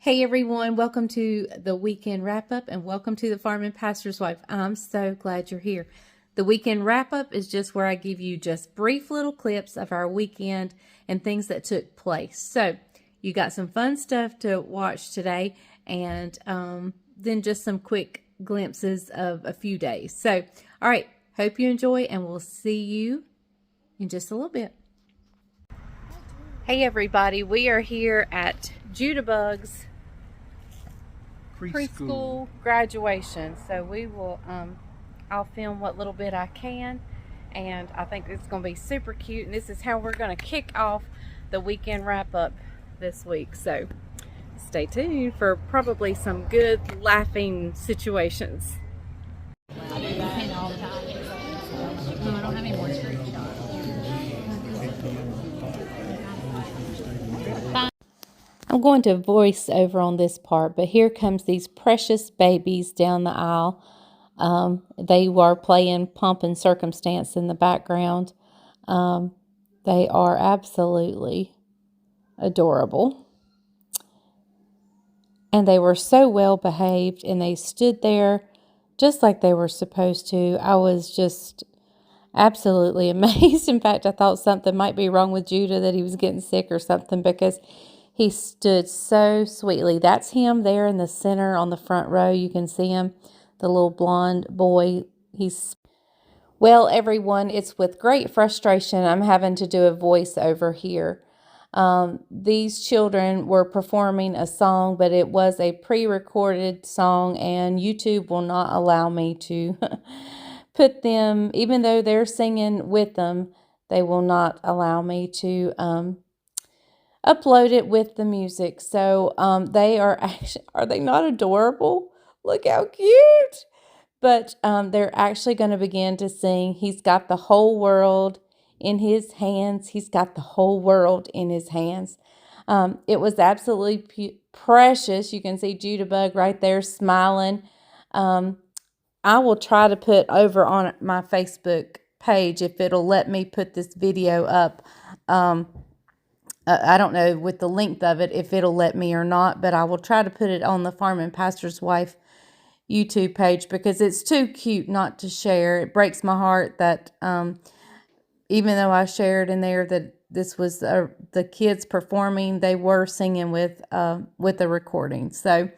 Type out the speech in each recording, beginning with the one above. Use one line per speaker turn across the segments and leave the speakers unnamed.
Hey everyone, welcome to the weekend wrap up and welcome to the Farm and Pastor's Wife. I'm so glad you're here. The weekend wrap up is just where I give you just brief little clips of our weekend and things that took place. So you got some fun stuff to watch today and then just some quick glimpses of a few days. So, all right, hope you enjoy and we'll see you in just a little bit. Hey everybody, we are here at Judabug's preschool graduation. So we will I'll film what little bit I can, and I think it's going to be super cute, and this is how we're going to kick off the weekend wrap up this week. So stay tuned for probably some good laughing situations.
I do that all the time. No, I don't have any more screws.
I'm going to voice over on this part, but here comes these precious babies down the aisle. They were playing Pomp and Circumstance in the background. They are absolutely adorable. And they were so well behaved, and they stood there just like they were supposed to. I was just absolutely amazed. In fact, I thought something might be wrong with Judah, that he was getting sick or something, because he stood so sweetly. That's him there in the center on the front row. You can see him, the little blonde boy. Well, everyone, it's with great frustration I'm having to do a voiceover here. These children were performing a song, but it was a pre-recorded song, and YouTube will not allow me to put them, even though they're singing with them, they will not allow me to upload it with the music. So they are actually, are they not adorable? Look how cute. But they're actually going to begin to sing He's Got the Whole World in His Hands. He's got the whole world in His hands. It was absolutely precious. You can see Judabug right there smiling. I will try to put over on my Facebook page, if it'll let me put this video up. I don't know with the length of it if it'll let me or not, but I will try to put it on the Farm and Pastor's Wife YouTube page, because it's too cute not to share. It breaks my heart that even though I shared in there that this was the kids performing, they were singing with the recording. So,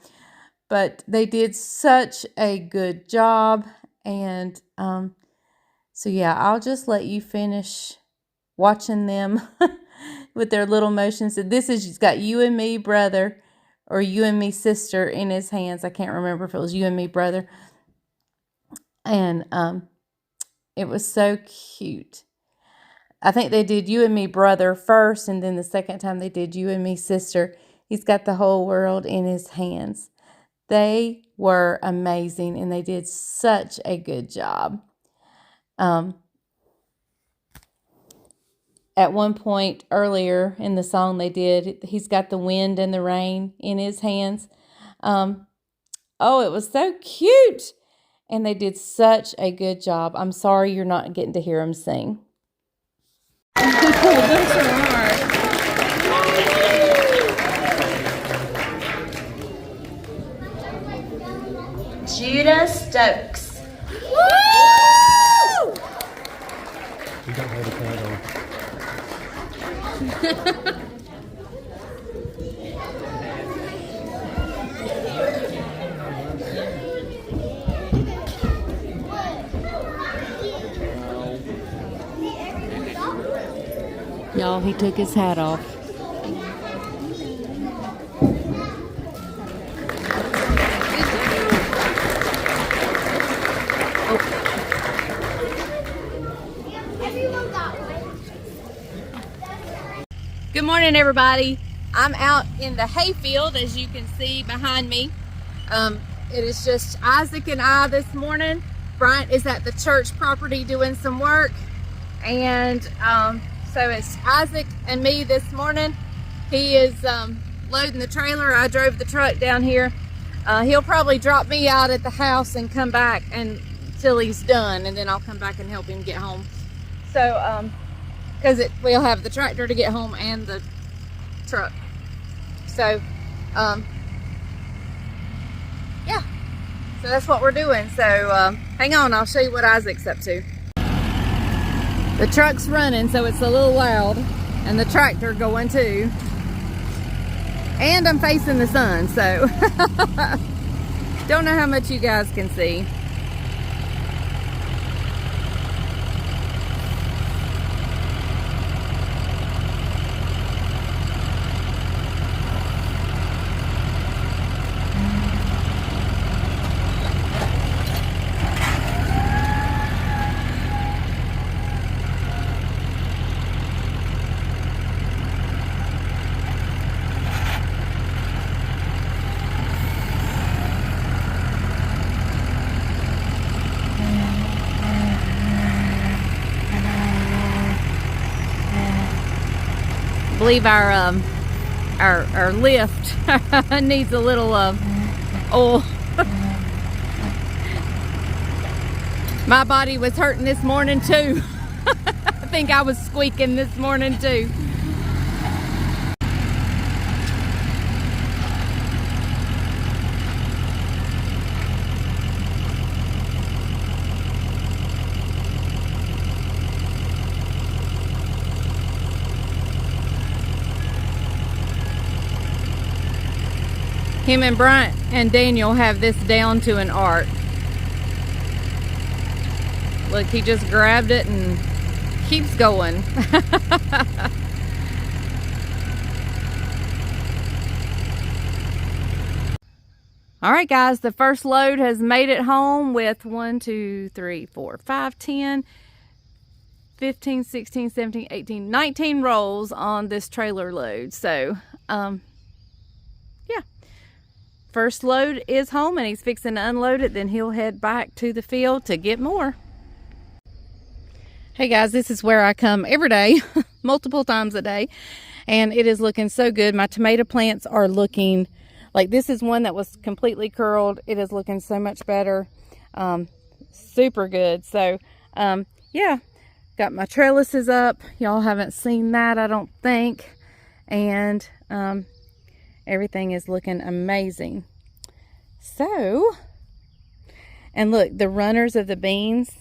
but they did such a good job, and so yeah, I'll just let you finish watching them with their little motions. So this is, he's got You and Me Brother, or You and Me Sister in his hands. I can't remember if it was You and Me Brother. And it was so cute. I think they did You and Me Brother first, and then the second time they did You and Me Sister. He's got the whole world in his hands. They were amazing, and they did such a good job. At one point earlier in the song they did, He's got the wind and the rain in his hands. Oh, it was so cute. And they did such a good job. I'm sorry you're not getting to hear them sing.
Judah Stokes.
You don't hold the candle.
Y'all, he took his hat off. Good morning, everybody. I'm out in the hayfield, as you can see behind me. It is just Isaac and I this morning. Bryant is at the church property doing some work, and so it's Isaac and me this morning. He is loading the trailer. I drove the truck down here. He'll probably drop me out at the house and come back until he's done, and then I'll come back and help him get home. So because we'll have the tractor to get home and the truck. So So that's what we're doing. So hang on, I'll show you what Isaac's up to. The truck's running, so it's a little loud, and the tractor going too. And I'm facing the sun, so don't know how much you guys can see. I believe our lift needs a little oil. My body was hurting this morning too. I think I was squeaking this morning too. Him and Bryant and Daniel have this down to an art. Look, he just grabbed it and keeps going. All right, guys, the first load has made it home with 1, 2, 3, 4, 5, 10, 15, 16, 17, 18, 19 rolls on this trailer load. So, yeah. First load is home and he's fixing to unload it. Then he'll head back to the field to get more. Hey guys, this is where I come every day, multiple times a day. And it is looking so good. My tomato plants are looking like, this is one that was completely curled. It is looking so much better. Super good. So, yeah, got my trellises up. Y'all haven't seen that, I don't think. And, everything is looking amazing. So, and look, the runners of the beans.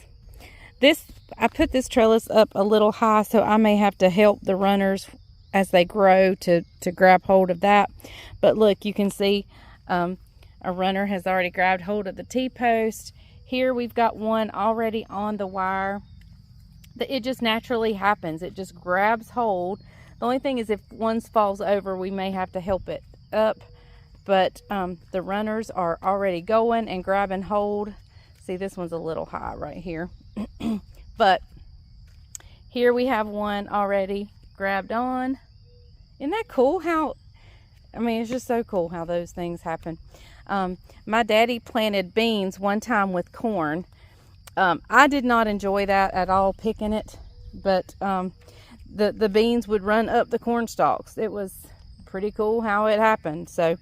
I put this trellis up a little high, so I may have to help the runners as they grow to grab hold of that. But look, you can see a runner has already grabbed hold of the T-post. Here we've got one already on the wire. It just naturally happens. It just grabs hold. The only thing is if one falls over, we may have to help it up. But the runners are already going and grabbing hold. See, this one's a little high right here. But here we have one already grabbed on. Isn't that cool how, I mean, it's just so cool how those things happen. My daddy planted beans one time with corn. I did not enjoy that at all, picking it, but the beans would run up the corn stalks. It was pretty cool how it happened. So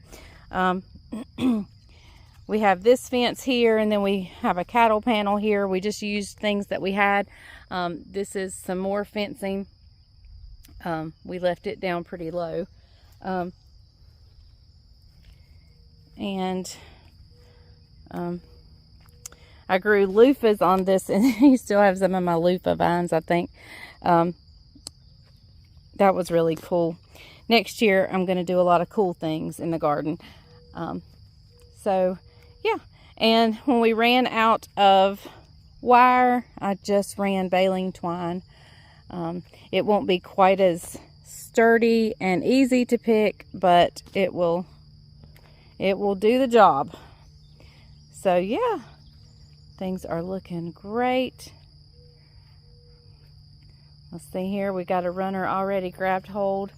we have this fence here, and then we have a cattle panel here. We just used things that we had. This is some more fencing. We left it down pretty low. I grew loofahs on this, and you still have some of my loofah vines, I think. That was really cool. Next year, I'm going to do a lot of cool things in the garden. So, yeah. And when we ran out of wire, I just ran baling twine. It won't be quite as sturdy and easy to pick, but it will do the job. So, yeah. Things are looking great. Let's see here. We got a runner already grabbed hold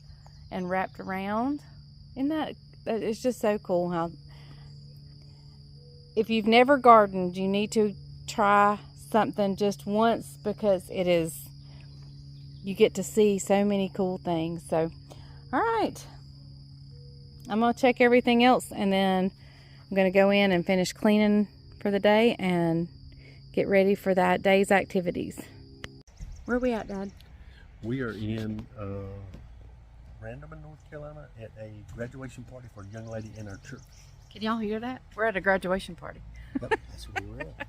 and wrapped around. Isn't that, it's just so cool how, if you've never gardened, you need to try something just once, because it is, you get to see so many cool things. So, all right. I'm going to check everything else, and then I'm going to go in and finish cleaning for the day and get ready for that day's activities. Where are we at, Dad?
We are in Random in North Carolina at a graduation party for a young lady in our church.
Can y'all hear that? We're at a graduation party.
Yep, that's where we're at.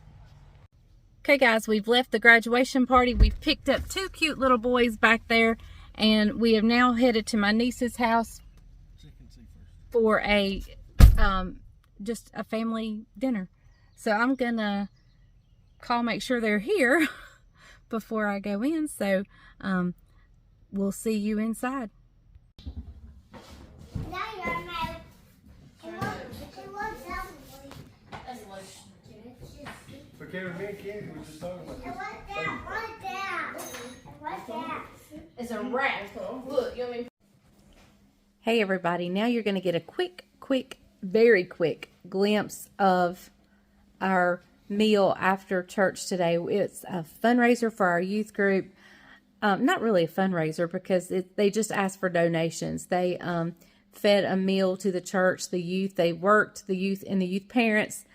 Okay guys, we've left the graduation party. We've picked up 2 cute little boys back there, and we have now headed to my niece's house for a just a family dinner. So I'm gonna make sure they're here before I go in. So we'll see you inside. It's a wrap. Look, you want me? Hey everybody, now you're going to get a quick, very quick glimpse of our meal after church today. It's a fundraiser for our youth group. Not really a fundraiser because they just asked for donations. They fed a meal to the church, the youth. They worked, the youth and the youth parents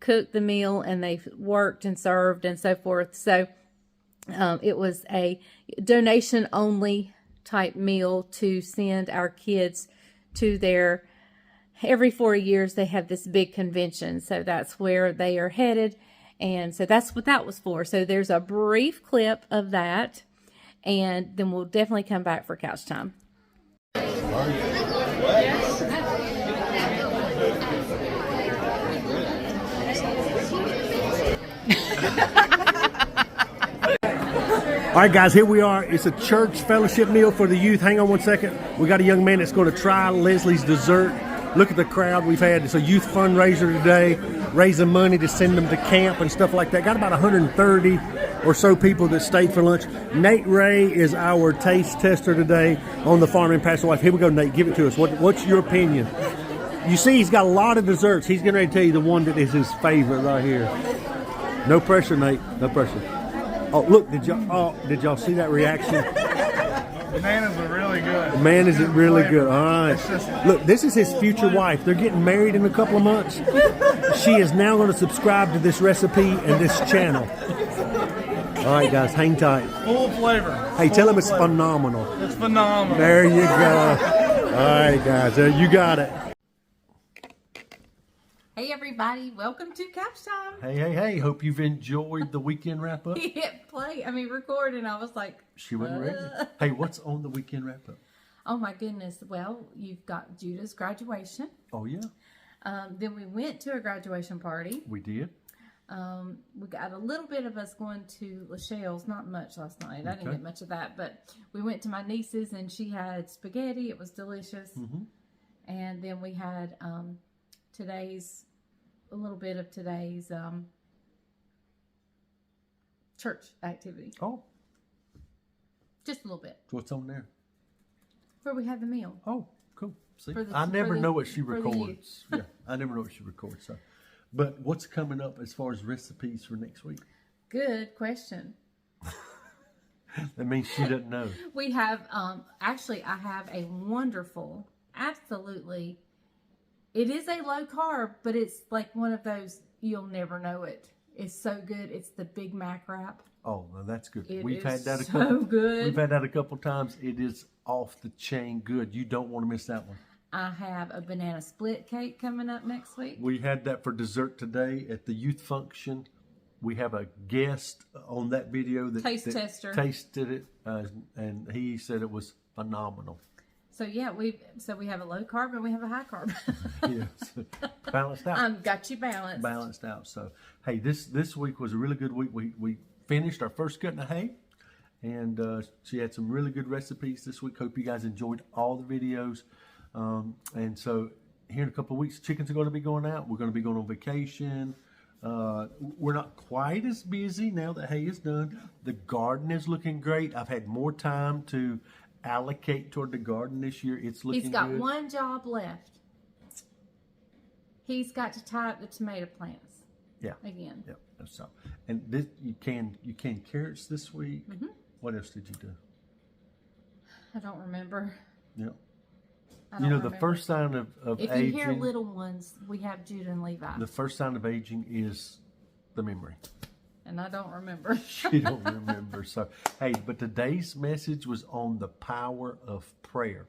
cooked the meal, and they worked and served and so forth. So it was a donation only type meal to send our kids to their, every 4 years they have this big convention. So that's where they are headed. And so that's what that was for. So there's a brief clip of that, and then we'll definitely come back for couch time.
All right, guys, here we are. It's a church fellowship meal for the youth. Hang on one second. We got a young man that's going to try Leslie's dessert. Look at the crowd we've had. It's a youth fundraiser today, raising money to send them to camp and stuff like that. Got about 130 or so people that stayed for lunch. Nate Ray is our taste tester today on the Farm and Pastor Life. Here we go, Nate. Give it to us. What's your opinion? You see, he's got a lot of desserts. He's getting ready to tell you the one that is his favorite right here. No pressure, Nate. No pressure. Oh, look, did y'all see that reaction?
Bananas are really good.
Man, is it really good. All right. Look, this is his future wife. They're getting married in a couple of months. She is now going to subscribe to this recipe and this channel. All right, guys, hang tight.
Full flavor.
Hey, tell him it's phenomenal.
It's phenomenal.
There you go. All right, guys, there you got it.
Hey everybody, welcome to Couch Time.
Hey. Hope you've enjoyed the weekend wrap-up.
He hit record, and I was like,
She wasn't ready. Hey, what's on the weekend wrap-up?
oh my goodness. Well, you've got Judah's graduation.
Oh, yeah.
Then we went to a graduation party.
We did.
We got a little bit of us going to Lachelle's, not much last night. I didn't get much of that, but we went to my niece's, and she had spaghetti. It was delicious. Mm-hmm. And then we had a little bit of today's church activity.
Oh.
Just a little bit.
What's on there?
Where we had the meal.
Oh, cool. See,
For the-
I never
for the-
know what she
for the
records. Yeah, I never know what she records. So, but what's coming up as far as recipes for next week?
Good question.
That means she doesn't know.
We have, actually, I have a wonderful, absolutely, it is a low carb, but it's like one of those, you'll never know it. It's so good. It's the Big Mac wrap.
Oh, well, that's good.
We've had that a
couple times. It is off the chain good. You don't want to miss that one.
I have a banana split cake coming up next week.
We had that for dessert today at the youth function. We have a guest on that video that
tester
tasted it, and he said it was phenomenal.
So yeah, we have a low carb and we have a high carb.
Yes, balanced out.
Got you balanced.
Balanced out. So hey, this week was a really good week. We finished our first cut in the hay, and she had some really good recipes this week. Hope you guys enjoyed all the videos. And so here in a couple of weeks, chickens are going to be going out. We're going to be going on vacation. We're not quite as busy now that hay is done. The garden is looking great. I've had more time to allocate toward the garden this year. It's looking good.
He's got one job left. He's got to tie up the tomato plants.
Yeah.
Again.
Yeah. So, and this you can carrots this week. Mm-hmm. What else did you do?
I don't remember.
Yeah.
The
first sign of
if
aging.
If you hear little ones, we have Judah and Levi.
The first sign of aging is the memory.
And I don't remember.
She don't remember. So, hey, but today's message was on the power of prayer.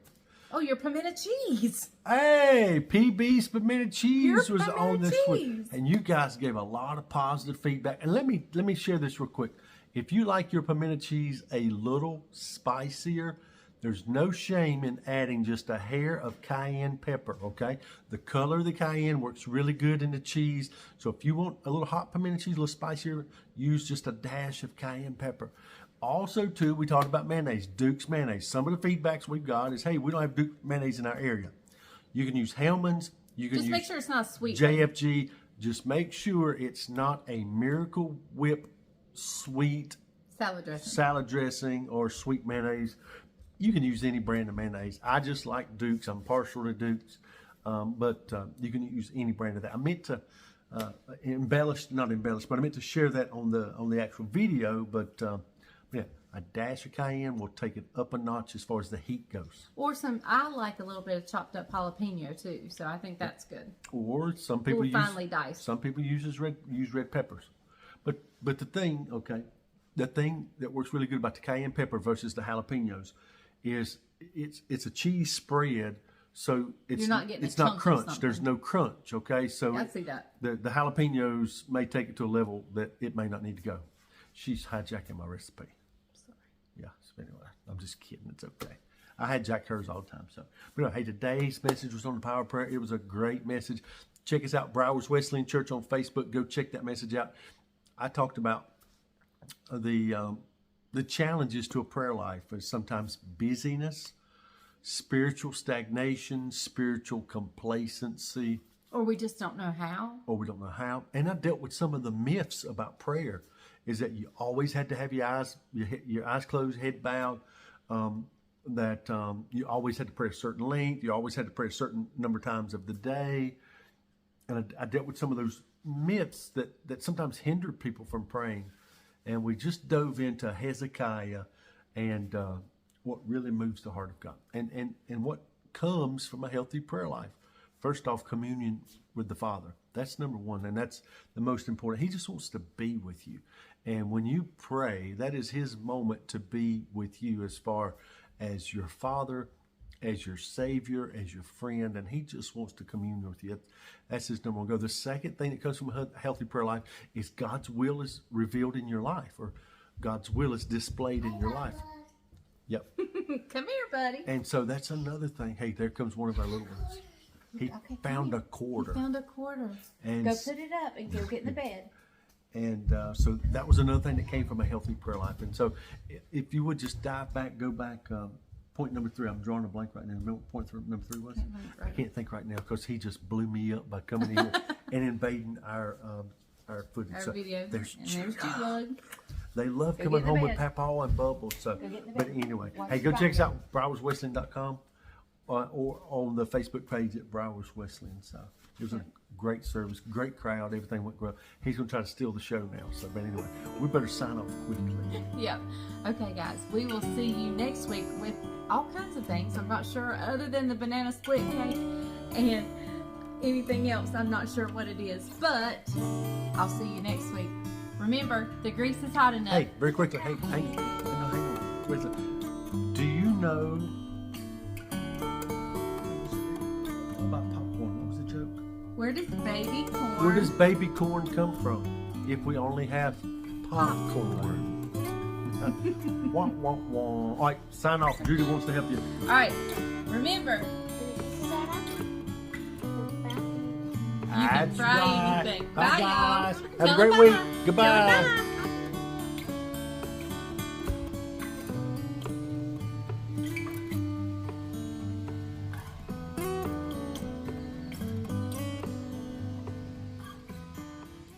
Oh, your pimento cheese.
Hey, PB's pimento cheese
Your
was on
pimento
this
cheese.
one, and you guys gave a lot of positive feedback. And let me share this real quick. If you like your pimento cheese a little spicier, there's no shame in adding just a hair of cayenne pepper. Okay, the color of the cayenne works really good in the cheese. So if you want a little hot pimento cheese, a little spicier, use just a dash of cayenne pepper. Also, too, we talked about mayonnaise, Duke's mayonnaise. Some of the feedbacks we've got is, hey, we don't have Duke's mayonnaise in our area. You can use Hellman's. You can
Just
use
make sure it's not sweet.
JFG. Just make sure it's not a Miracle Whip sweet
Salad dressing.
or sweet mayonnaise. You can use any brand of mayonnaise. I just like Duke's. I'm partial to Duke's, but you can use any brand of that. I meant to not embellish, but I meant to share that on the actual video. But yeah, a dash of cayenne will take it up a notch as far as the heat goes.
Or I like a little bit of chopped up jalapeno too, so I think that's good.
Or some people
finely diced.
Some people use red peppers. But the thing that works really good about the cayenne pepper versus the jalapenos is it's a cheese spread, so it's
You're not getting
it's
a
not
chunk of
crunch.
something.
There's no crunch. Okay, so
I see that.
The jalapenos may take it to a level that it may not need to go. She's hijacking my recipe.
Sorry.
Yeah, so anyway, I'm just kidding. It's okay. I hijack hers all the time. So, but anyway, hey, today's message was on the power of prayer. It was a great message. Check us out, Browers Wesleyan Church on Facebook. Go check that message out. I talked about the challenges to a prayer life is sometimes busyness, spiritual stagnation, spiritual complacency,
Or we just don't know how.
or we don't know how. And I dealt with some of the myths about prayer. Is that you always had to have your eyes closed, head bowed. That you always had to pray a certain length. You always had to pray a certain number of times of the day. And I dealt with some of those myths that sometimes hindered people from praying. And we just dove into Hezekiah and what really moves the heart of God and what comes from a healthy prayer life. First off, communion with the Father. That's number one, and that's the most important. He just wants to be with you. And when you pray, that is his moment to be with you as far as your Father, as your Savior, as your friend, and he just wants to commune with you. That's his number one goal. The second thing that comes from a healthy prayer life is God's will is revealed in your life, or God's will is displayed in your life. Yep.
Come here, buddy.
And so that's another thing. Hey, there comes one of our little ones. He found a quarter.
Found a quarter.
And
Go put it up and go get in the bed.
And so that was another thing that came from a healthy prayer life. And so if you would just dive back, go back, point number 3. I'm drawing a blank right now. Remember what point number 3 was? I can't think right now because he just blew me up by coming in here and invading our footage.
Our
so
video.
There's
Jude Lug.
They love
Go
coming
get in the
home with
bed.
Papaw and Bubbles. So,
Go get in the
but
bed.
anyway,
Watch
hey, go
the
check us
Bible.
out, browerswesleyan.com. Or on the Facebook page at Browers Wesleyan. So it was a great service, great crowd, everything went well. He's going to try to steal the show now. So, but anyway, we better sign off quickly.
Yeah. Okay, guys. We will see you next week with all kinds of things. I'm not sure, other than the banana split cake and anything else. I'm not sure what it is, but I'll see you next week. Remember, the grease is hot enough.
Hey, very quickly, hang on. Where's it? Do you know about popcorn? What was the joke?
Where does baby corn?
Where does baby corn come from if we only have popcorn? Wah, wah, wah. All right, sign off. Judy wants to help you.
All right. Remember, you can
That's
try
right.
anything.
Bye,
Bye, y'all.
guys. Have
Tell
a great
them
week.
bye.
Goodbye.
Tell them bye.